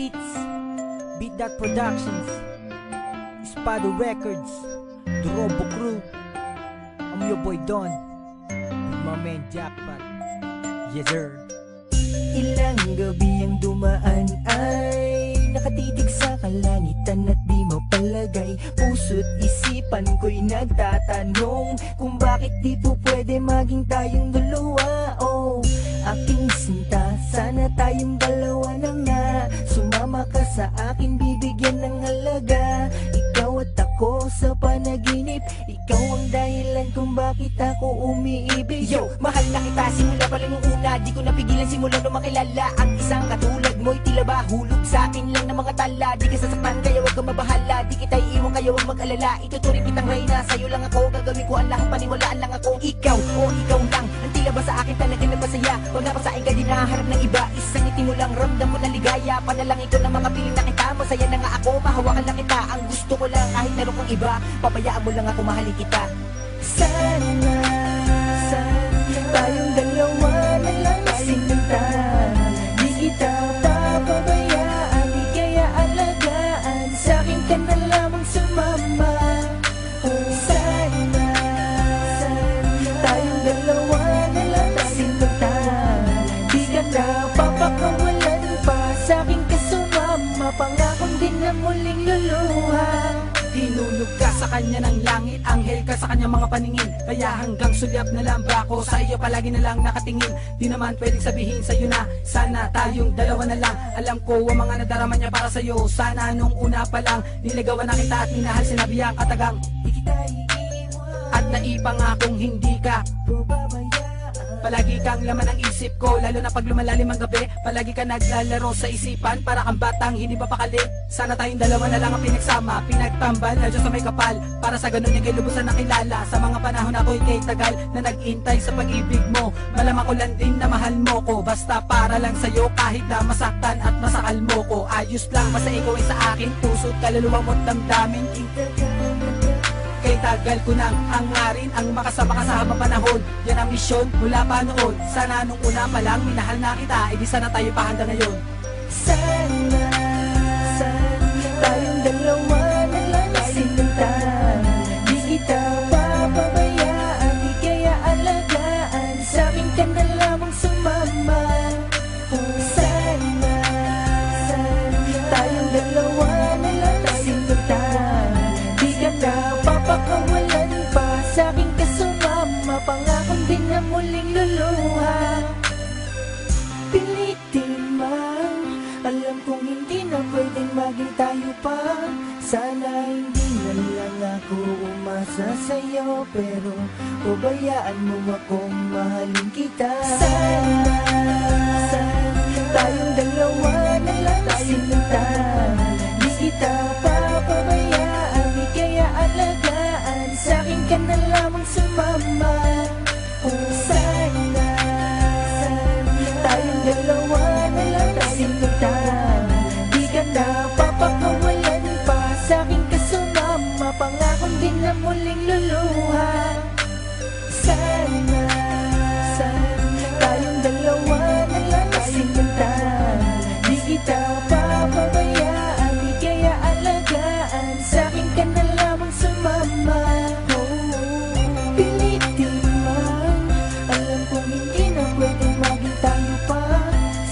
Beats, Beat That Productions, Spado Records, The Robo Crew. I'm your boy Don, with my man Jackpot. Yes sir. Ilang gabi ang dumaan ay nakatitig sa kalangitan at di mapalagay. Puso't isipan ko'y nagtatanong kung bakit di po pwede maging tayong dalawa. Oh, aking sinta, sana tayong dalawa na nga. Sumama ka sa akin, bibigyan ng halaga. Ikaw at ako sa panaginip, ikaw ang dahilan kung bakit ako umiibig. Yo, mahal na kita simula pa lang nung una, di ko napigilan simula nung makilala. Ang isang katulad mo'y tila ba hulog sa akin lang ng mga tala. Di ka sasaktan kaya wag kang mabahala, di kita iiwan kaya wag mag-alala. Ituturing kitang reyna, sa'yo lang ako, gagawin ko ang lahat, paniwalaan lang ako. Ikaw, o ikaw lang, ang tila ba sa akin talaga nagpasaya. Wag napasain ka din nakaharap ng iba, isang ngiti mo lang, ramdam mo na ligaya. Panalangin ko ng mga piling na kita, masaya na nga ako, mahawakan lang kita. Ang gusto ko lang kahit meron kang iba, pabayaan mo lang ako, mahalin kita. Sana tayong dalawa na lang sinta. Di kita papabayaan, di kaya alagaan. Sa'kin ka na lamang sumama. Sana tayong dalawa na lang sinta. Di ka na papakawalan pa. Sa'kin ka sumama, pangakong din na muling luluha. Hinulog ka sa kanya ng langit, anghel ka sa kanyang mga paningin. Kaya hanggang sulyap na lang ba ako, sa iyo palagi na lang nakatingin. Di naman pwedeng sabihin sa'yo na sana tayong dalawa na lang. Alam ko ang mga nadarama niya para sa'yo. Sana nung una pa lang niligawan na kita at minahal, sinabi ang katagang Di kita iiwan at naipangakong hindi ka pababayaan. palagi kang laman ng isip ko, lalo na pag lumalalim ang gabi. Palagi ka naglalaro sa isipan, para kang batang hindi papakali. Sana tayong dalawa na lang ang pinagsama, pinagtambal na Diyos sa may kapal. Para sa ganun yung kay lubusan nakilala. Sa mga panahon ako'y kay tagal na nag-intay sa pag-ibig mo. Malamang ko lang din na mahal mo ko, basta para lang sa'yo kahit na masaktan at masakal mo ko. Ayos lang, basta ikaw ay sa akin, puso't kaluluwa mo't damdamin. Kay tagal ko nang hangarin ang makasama ka sa habang panahon. Yan ang misyon mula pa noon. Sana nung una pa lang minahal na kita, edi sana tayo pa hanggang ngayon. Sana tayong dalawa na lang sinta. Di kita papabayaan, di kaya alagaan. Sa'kin ka na lamang sumama. Sana tayong dalawa na lang sinta. Di ka na papakawalan pa. Sa'kin ka sumama, pangakong din na muling luluha. Pilitin man, alam kong hindi na pwedeng maging tayo pa. Sana hindi na lang ako umasa sa'yo, pero pabayaan mo akong mahalin kita. Sana tayong dalawa na lang sinta. Di kita papabayaan, di kaya alagaan. Sa'kin ka na lamang sumama. Sana tayong dalawa na lang sinta. Di ka na papakawalan pa. Sa'kin ka sumama, pangakong din na muling luluha. Sana tayong dalawa na lang sinta. Di kita papabayaan, di kaya alagaan. Sa'kin ka na lamang sumama. Pilitin man, alam kong hindi na pwedeng maging tayo pa.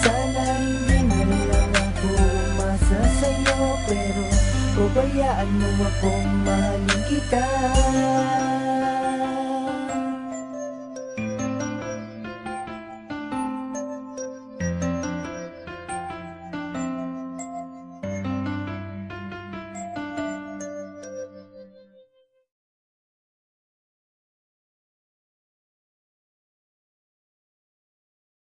Sana hindi na lang ako umasa sa'yo, pero pabayaan mo akong mahalin kita.